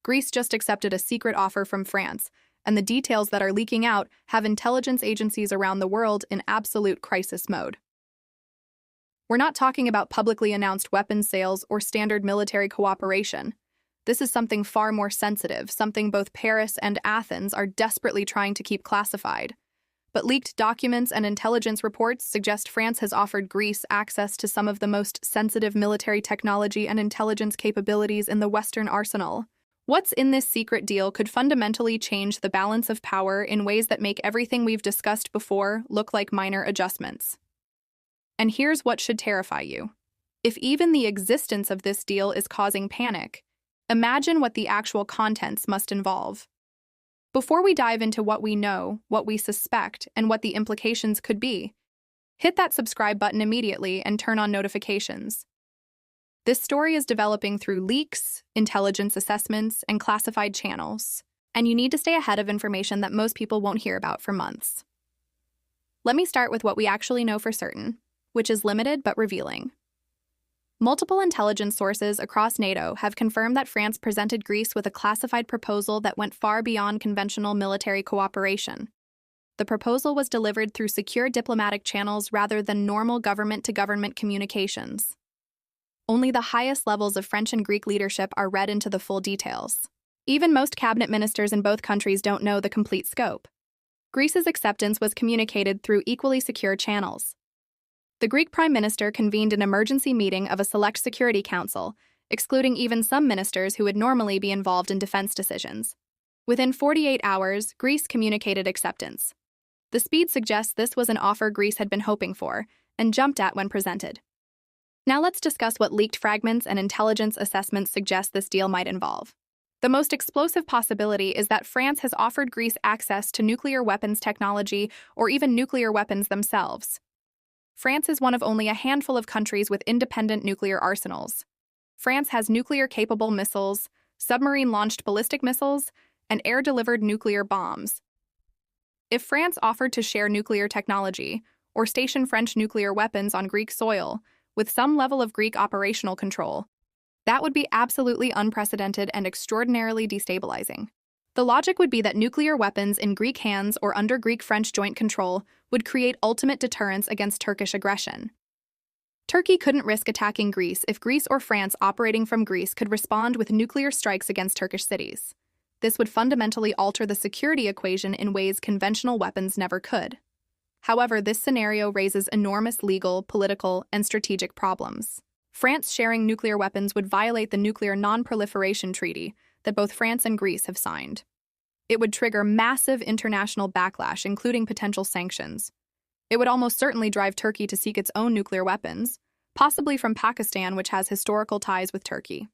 Greece just accepted a secret offer from France, and the details that are leaking out have intelligence agencies around the world in absolute crisis mode. We're not talking about publicly announced weapons sales or standard military cooperation. This is something far more sensitive, something both Paris and Athens are desperately trying to keep classified. But leaked documents and intelligence reports suggest France has offered Greece access to some of the most sensitive military technology and intelligence capabilities in the Western arsenal. What's in this secret deal could fundamentally change the balance of power in ways that make everything we've discussed before look like minor adjustments. And here's what should terrify you. If even the existence of this deal is causing panic, imagine what the actual contents must involve. Before we dive into what we know, what we suspect, and what the implications could be, hit that subscribe button immediately and turn on notifications. This story is developing through leaks, intelligence assessments, and classified channels, and you need to stay ahead of information that most people won't hear about for months. Let me start with what we actually know for certain, which is limited but revealing. Multiple intelligence sources across NATO have confirmed that France presented Greece with a classified proposal that went far beyond conventional military cooperation. The proposal was delivered through secure diplomatic channels rather than normal government-to-government communications. Only the highest levels of French and Greek leadership are read into the full details. Even most cabinet ministers in both countries don't know the complete scope. Greece's acceptance was communicated through equally secure channels. The Greek Prime Minister convened an emergency meeting of a select Security Council, excluding even some ministers who would normally be involved in defense decisions. Within 48 hours, Greece communicated acceptance. The speed suggests this was an offer Greece had been hoping for, and jumped at when presented. Now let's discuss what leaked fragments and intelligence assessments suggest this deal might involve. The most explosive possibility is that France has offered Greece access to nuclear weapons technology or even nuclear weapons themselves. France is one of only a handful of countries with independent nuclear arsenals. France has nuclear-capable missiles, submarine-launched ballistic missiles, and air-delivered nuclear bombs. If France offered to share nuclear technology or station French nuclear weapons on Greek soil, with some level of Greek operational control, that would be absolutely unprecedented and extraordinarily destabilizing. The logic would be that nuclear weapons in Greek hands or under Greek-French joint control would create ultimate deterrence against Turkish aggression. Turkey couldn't risk attacking Greece if Greece or France operating from Greece could respond with nuclear strikes against Turkish cities. This would fundamentally alter the security equation in ways conventional weapons never could. However, this scenario raises enormous legal, political, and strategic problems. France sharing nuclear weapons would violate the Nuclear Non-Proliferation Treaty that both France and Greece have signed. It would trigger massive international backlash, including potential sanctions. It would almost certainly drive Turkey to seek its own nuclear weapons, possibly from Pakistan, which has historical ties with Turkey.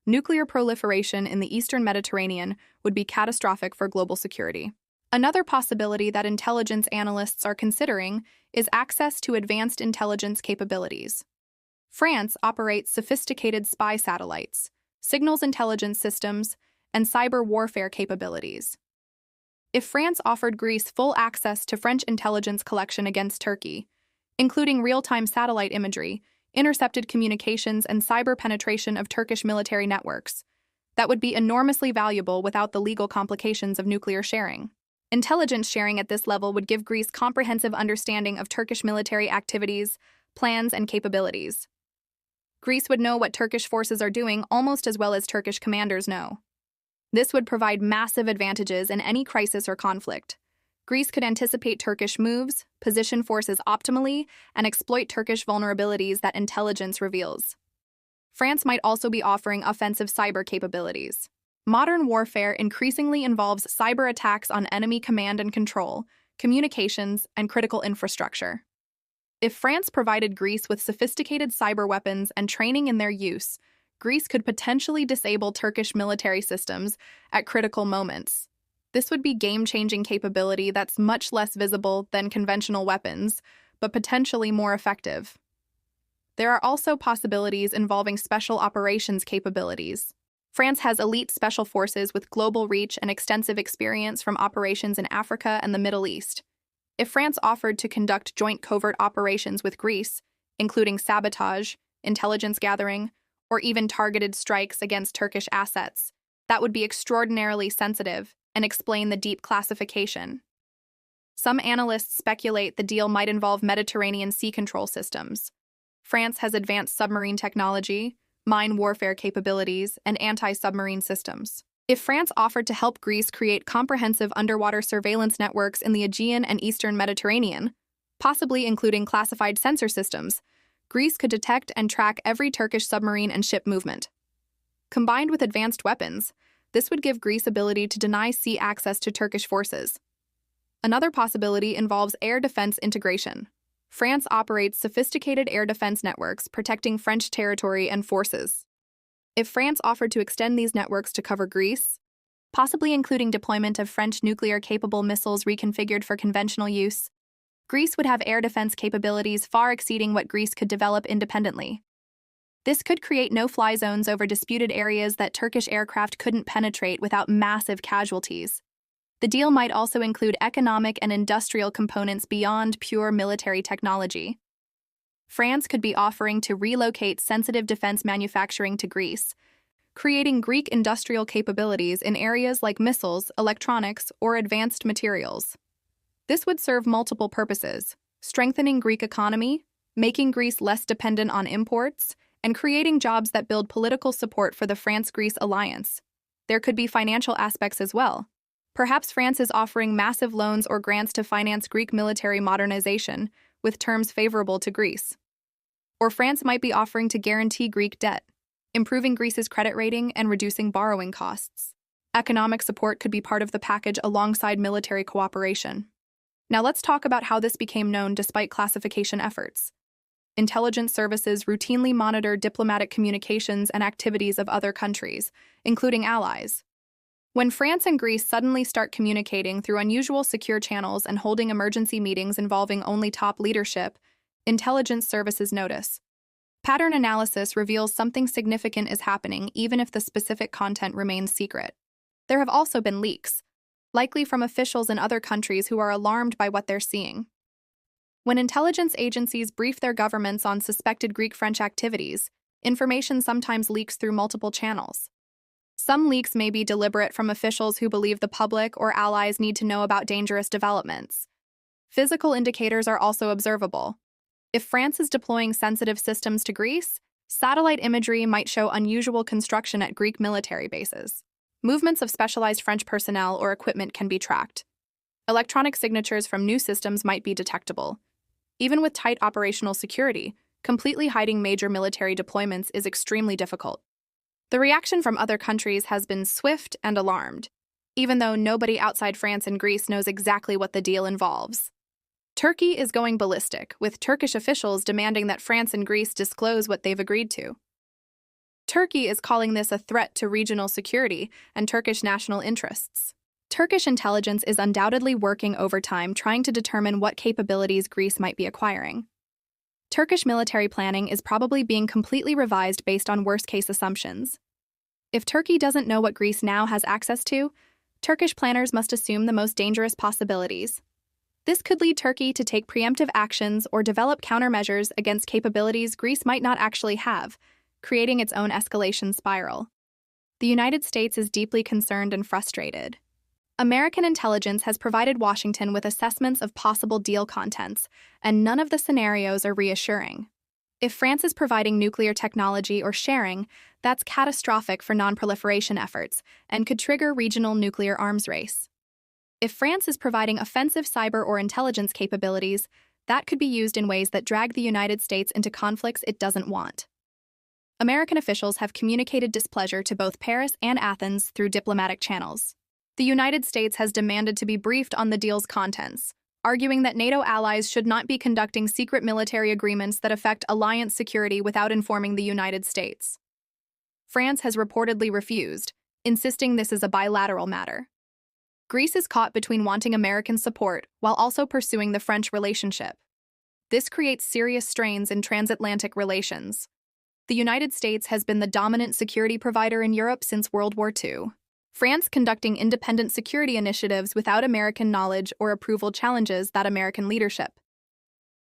Nuclear proliferation in the Eastern Mediterranean would be catastrophic for global security. Another possibility that intelligence analysts are considering is access to advanced intelligence capabilities. France operates sophisticated spy satellites, signals intelligence systems, and cyber warfare capabilities. If France offered Greece full access to French intelligence collection against Turkey, including real-time satellite imagery, intercepted communications, and cyber penetration of Turkish military networks, that would be enormously valuable without the legal complications of nuclear sharing. Intelligence sharing at this level would give Greece comprehensive understanding of Turkish military activities, plans, and capabilities. Greece would know what Turkish forces are doing almost as well as Turkish commanders know. This would provide massive advantages in any crisis or conflict. Greece could anticipate Turkish moves, position forces optimally, and exploit Turkish vulnerabilities that intelligence reveals. France might also be offering offensive cyber capabilities. Modern warfare increasingly involves cyber attacks on enemy command and control, communications, and critical infrastructure. If France provided Greece with sophisticated cyber weapons and training in their use, Greece could potentially disable Turkish military systems at critical moments. This would be game-changing capability that's much less visible than conventional weapons, but potentially more effective. There are also possibilities involving special operations capabilities. France has elite special forces with global reach and extensive experience from operations in Africa and the Middle East. If France offered to conduct joint covert operations with Greece, including sabotage, intelligence gathering, or even targeted strikes against Turkish assets, That would be extraordinarily sensitive and explain the deep classification. Some analysts speculate the deal might involve Mediterranean sea control systems. France has advanced submarine technology, mine warfare capabilities, and anti-submarine systems. If France offered to help Greece create comprehensive underwater surveillance networks in the Aegean and Eastern Mediterranean, possibly including classified sensor systems, Greece could detect and track every Turkish submarine and ship movement. Combined with advanced weapons, this would give Greece ability to deny sea access to Turkish forces. Another possibility involves air defense integration. France operates sophisticated air defense networks protecting French territory and forces. If France offered to extend these networks to cover Greece, possibly including deployment of French nuclear-capable missiles reconfigured for conventional use, Greece would have air defense capabilities far exceeding what Greece could develop independently. This could create no-fly zones over disputed areas that Turkish aircraft couldn't penetrate without massive casualties. The deal might also include economic and industrial components beyond pure military technology. France could be offering to relocate sensitive defense manufacturing to Greece, creating Greek industrial capabilities in areas like missiles, electronics, or advanced materials. This would serve multiple purposes: strengthening Greek economy, making Greece less dependent on imports, and creating jobs that build political support for the France-Greece alliance. There could be financial aspects as well. Perhaps France is offering massive loans or grants to finance Greek military modernization, with terms favorable to Greece. Or France might be offering to guarantee Greek debt, improving Greece's credit rating and reducing borrowing costs. Economic support could be part of the package alongside military cooperation. Now let's talk about how this became known despite classification efforts. Intelligence services routinely monitor diplomatic communications and activities of other countries, including allies. When France and Greece suddenly start communicating through unusual secure channels and holding emergency meetings involving only top leadership, intelligence services notice. Pattern analysis reveals something significant is happening even if the specific content remains secret. There have also been leaks, likely from officials in other countries who are alarmed by what they're seeing. When intelligence agencies brief their governments on suspected Greek-French activities, information sometimes leaks through multiple channels. Some leaks may be deliberate from officials who believe the public or allies need to know about dangerous developments. Physical indicators are also observable. If France is deploying sensitive systems to Greece, satellite imagery might show unusual construction at Greek military bases. Movements of specialized French personnel or equipment can be tracked. Electronic signatures from new systems might be detectable. Even with tight operational security, completely hiding major military deployments is extremely difficult. The reaction from other countries has been swift and alarmed, even though nobody outside France and Greece knows exactly what the deal involves. Turkey is going ballistic, with Turkish officials demanding that France and Greece disclose what they've agreed to. Turkey is calling this a threat to regional security and Turkish national interests. Turkish intelligence is undoubtedly working overtime trying to determine what capabilities Greece might be acquiring. Turkish military planning is probably being completely revised based on worst-case assumptions. If Turkey doesn't know what Greece now has access to, Turkish planners must assume the most dangerous possibilities. This could lead Turkey to take preemptive actions or develop countermeasures against capabilities Greece might not actually have, creating its own escalation spiral. The United States is deeply concerned and frustrated. American intelligence has provided Washington with assessments of possible deal contents, and none of the scenarios are reassuring. If France is providing nuclear technology or sharing, that's catastrophic for non-proliferation efforts and could trigger regional nuclear arms race. If France is providing offensive cyber or intelligence capabilities, that could be used in ways that drag the United States into conflicts it doesn't want. American officials have communicated displeasure to both Paris and Athens through diplomatic channels. The United States has demanded to be briefed on the deal's contents, arguing that NATO allies should not be conducting secret military agreements that affect alliance security without informing the United States. France has reportedly refused, insisting this is a bilateral matter. Greece is caught between wanting American support while also pursuing the French relationship. This creates serious strains in transatlantic relations. The United States has been the dominant security provider in Europe since World War II. France conducting independent security initiatives without American knowledge or approval challenges that American leadership.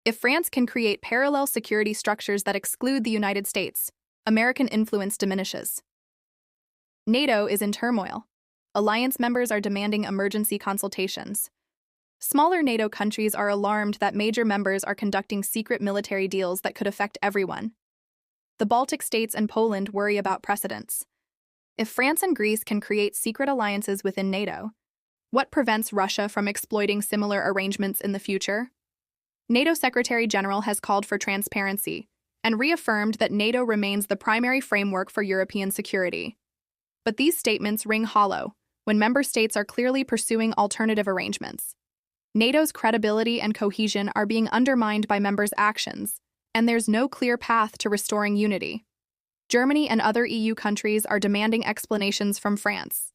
If France can create parallel security structures that exclude the United States, American influence diminishes. NATO is in turmoil. Alliance members are demanding emergency consultations. Smaller NATO countries are alarmed that major members are conducting secret military deals that could affect everyone. The Baltic states and Poland worry about precedents. If France and Greece can create secret alliances within NATO, what prevents Russia from exploiting similar arrangements in the future? NATO Secretary General has called for transparency and reaffirmed that NATO remains the primary framework for European security. But these statements ring hollow when member states are clearly pursuing alternative arrangements. NATO's credibility and cohesion are being undermined by members' actions, and there's no clear path to restoring unity. Germany and other EU countries are demanding explanations from France.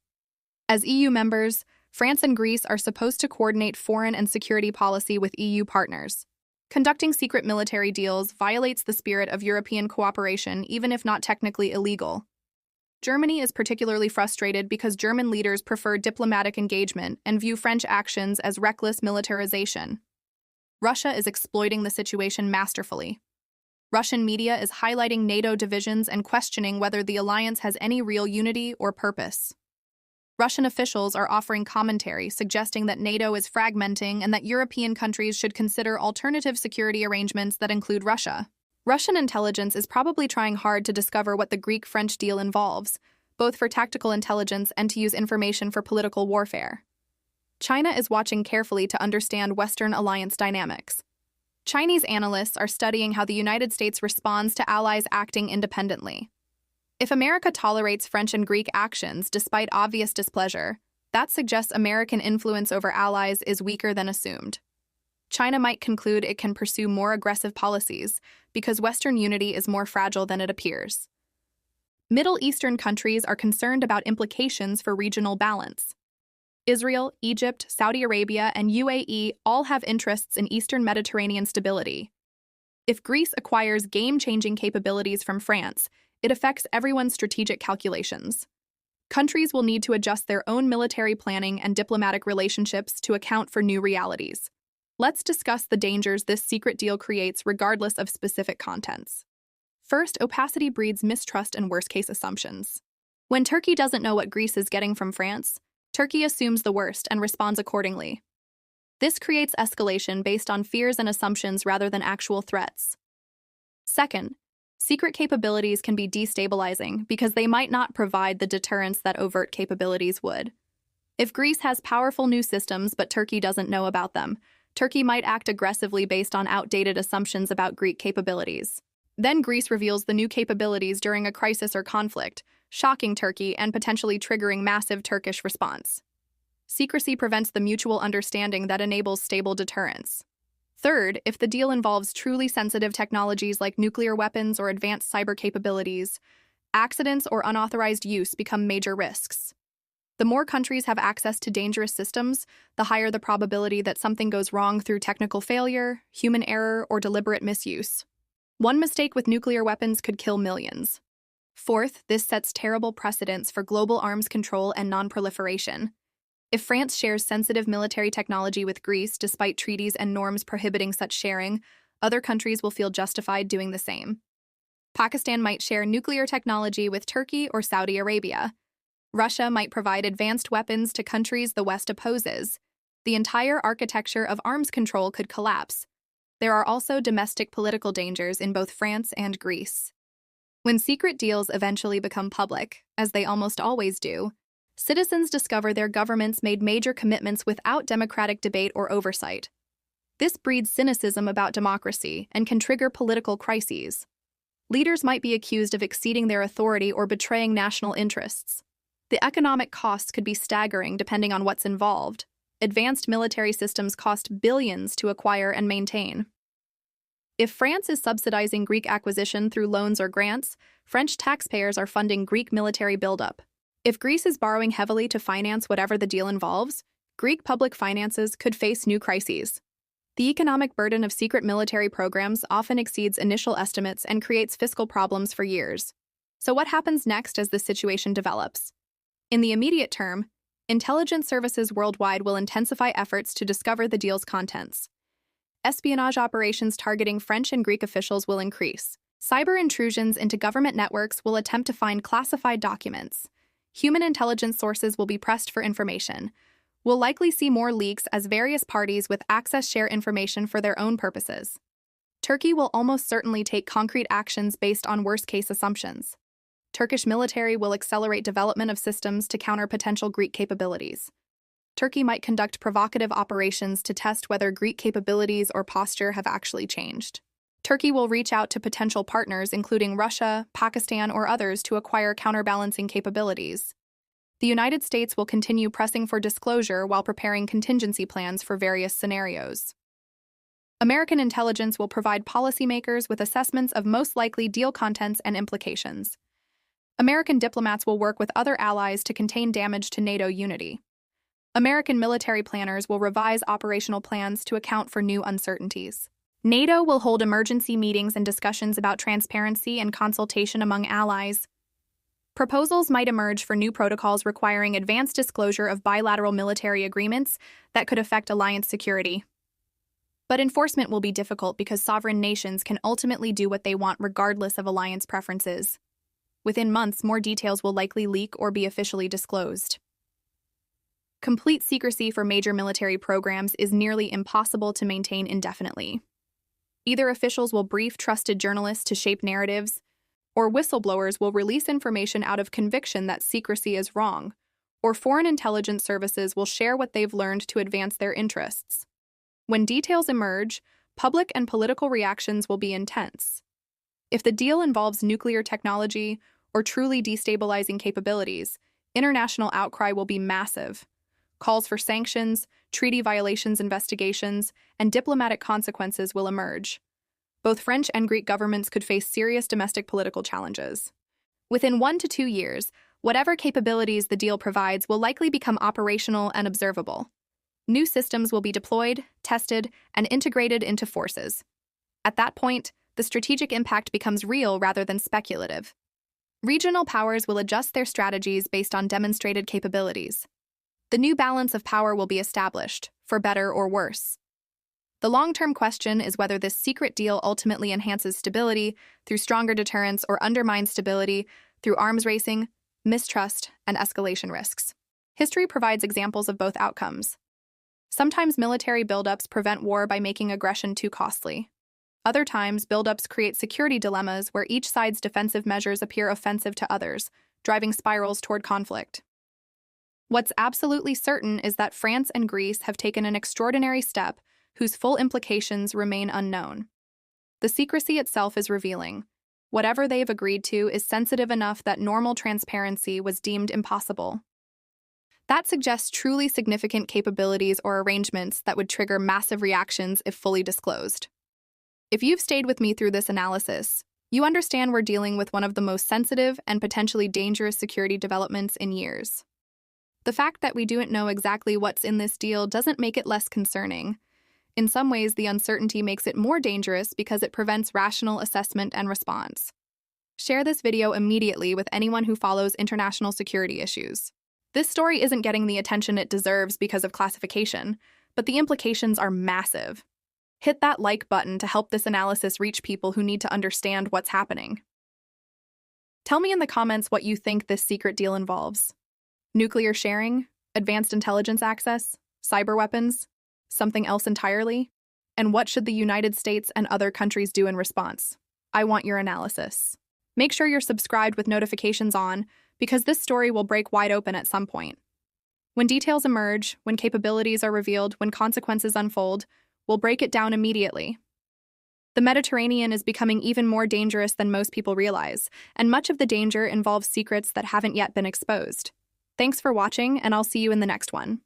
As EU members, France and Greece are supposed to coordinate foreign and security policy with EU partners. Conducting secret military deals violates the spirit of European cooperation, even if not technically illegal. Germany is particularly frustrated because German leaders prefer diplomatic engagement and view French actions as reckless militarization. Russia is exploiting the situation masterfully. Russian media is highlighting NATO divisions and questioning whether the alliance has any real unity or purpose. Russian officials are offering commentary suggesting that NATO is fragmenting and that European countries should consider alternative security arrangements that include Russia. Russian intelligence is probably trying hard to discover what the Greek-French deal involves, both for tactical intelligence and to use information for political warfare. China is watching carefully to understand Western alliance dynamics. Chinese analysts are studying how the United States responds to allies acting independently. If America tolerates French and Greek actions despite obvious displeasure, that suggests American influence over allies is weaker than assumed. China might conclude it can pursue more aggressive policies because Western unity is more fragile than it appears. Middle Eastern countries are concerned about implications for regional balance. Israel, Egypt, Saudi Arabia, and UAE all have interests in Eastern Mediterranean stability. If Greece acquires game-changing capabilities from France, it affects everyone's strategic calculations. Countries will need to adjust their own military planning and diplomatic relationships to account for new realities. Let's discuss the dangers this secret deal creates regardless of specific contents. First, opacity breeds mistrust and worst-case assumptions. When Turkey doesn't know what Greece is getting from France, Turkey assumes the worst and responds accordingly. This creates escalation based on fears and assumptions rather than actual threats. Second, secret capabilities can be destabilizing because they might not provide the deterrence that overt capabilities would. If Greece has powerful new systems but Turkey doesn't know about them, Turkey might act aggressively based on outdated assumptions about Greek capabilities. Then Greece reveals the new capabilities during a crisis or conflict, shocking Turkey and potentially triggering massive Turkish response. Secrecy prevents the mutual understanding that enables stable deterrence. Third, if the deal involves truly sensitive technologies like nuclear weapons or advanced cyber capabilities, accidents or unauthorized use become major risks. The more countries have access to dangerous systems, the higher the probability that something goes wrong through technical failure, human error, or deliberate misuse. One mistake with nuclear weapons could kill millions. Fourth, this sets terrible precedents for global arms control and non-proliferation. If France shares sensitive military technology with Greece despite treaties and norms prohibiting such sharing, other countries will feel justified doing the same. Pakistan might share nuclear technology with Turkey or Saudi Arabia. Russia might provide advanced weapons to countries the West opposes. The entire architecture of arms control could collapse. There are also domestic political dangers in both France and Greece. When secret deals eventually become public, as they almost always do, citizens discover their governments made major commitments without democratic debate or oversight. This breeds cynicism about democracy and can trigger political crises. Leaders might be accused of exceeding their authority or betraying national interests. The economic costs could be staggering depending on what's involved. Advanced military systems cost billions to acquire and maintain. If France is subsidizing Greek acquisition through loans or grants, French taxpayers are funding Greek military buildup. If Greece is borrowing heavily to finance whatever the deal involves, Greek public finances could face new crises. The economic burden of secret military programs often exceeds initial estimates and creates fiscal problems for years. So what happens next as this situation develops? In the immediate term, intelligence services worldwide will intensify efforts to discover the deal's contents. Espionage operations targeting French and Greek officials will increase. Cyber intrusions into government networks will attempt to find classified documents. Human intelligence sources will be pressed for information. We'll likely see more leaks as various parties with access share information for their own purposes. Turkey will almost certainly take concrete actions based on worst-case assumptions. Turkish military will accelerate development of systems to counter potential Greek capabilities. Turkey might conduct provocative operations to test whether Greek capabilities or posture have actually changed. Turkey will reach out to potential partners, including Russia, Pakistan, or others, to acquire counterbalancing capabilities. The United States will continue pressing for disclosure while preparing contingency plans for various scenarios. American intelligence will provide policymakers with assessments of most likely deal contents and implications. American diplomats will work with other allies to contain damage to NATO unity. American military planners will revise operational plans to account for new uncertainties. NATO will hold emergency meetings and discussions about transparency and consultation among allies. Proposals might emerge for new protocols requiring advanced disclosure of bilateral military agreements that could affect alliance security. But enforcement will be difficult because sovereign nations can ultimately do what they want regardless of alliance preferences. Within months, more details will likely leak or be officially disclosed. Complete secrecy for major military programs is nearly impossible to maintain indefinitely. Either officials will brief trusted journalists to shape narratives, or whistleblowers will release information out of conviction that secrecy is wrong, or foreign intelligence services will share what they've learned to advance their interests. When details emerge, public and political reactions will be intense. If the deal involves nuclear technology or truly destabilizing capabilities, international outcry will be massive. Calls for sanctions, treaty violations investigations, and diplomatic consequences will emerge. Both French and Greek governments could face serious domestic political challenges. Within 1 to 2 years, whatever capabilities the deal provides will likely become operational and observable. New systems will be deployed, tested, and integrated into forces. At that point, the strategic impact becomes real rather than speculative. Regional powers will adjust their strategies based on demonstrated capabilities. The new balance of power will be established, for better or worse. The long-term question is whether this secret deal ultimately enhances stability through stronger deterrence or undermines stability through arms racing, mistrust, and escalation risks. History provides examples of both outcomes. Sometimes military buildups prevent war by making aggression too costly. Other times, buildups create security dilemmas where each side's defensive measures appear offensive to others, driving spirals toward conflict. What's absolutely certain is that France and Greece have taken an extraordinary step whose full implications remain unknown. The secrecy itself is revealing. Whatever they've agreed to is sensitive enough that normal transparency was deemed impossible. That suggests truly significant capabilities or arrangements that would trigger massive reactions if fully disclosed. If you've stayed with me through this analysis, you understand we're dealing with one of the most sensitive and potentially dangerous security developments in years. The fact that we don't know exactly what's in this deal doesn't make it less concerning. In some ways, the uncertainty makes it more dangerous because it prevents rational assessment and response. Share this video immediately with anyone who follows international security issues. This story isn't getting the attention it deserves because of classification, but the implications are massive. Hit that like button to help this analysis reach people who need to understand what's happening. Tell me in the comments what you think this secret deal involves. Nuclear sharing? Advanced intelligence access? Cyber weapons? Something else entirely? And what should the United States and other countries do in response? I want your analysis. Make sure you're subscribed with notifications on, because this story will break wide open at some point. When details emerge, when capabilities are revealed, when consequences unfold, we'll break it down immediately. The Mediterranean is becoming even more dangerous than most people realize, and much of the danger involves secrets that haven't yet been exposed. Thanks for watching, and I'll see you in the next one.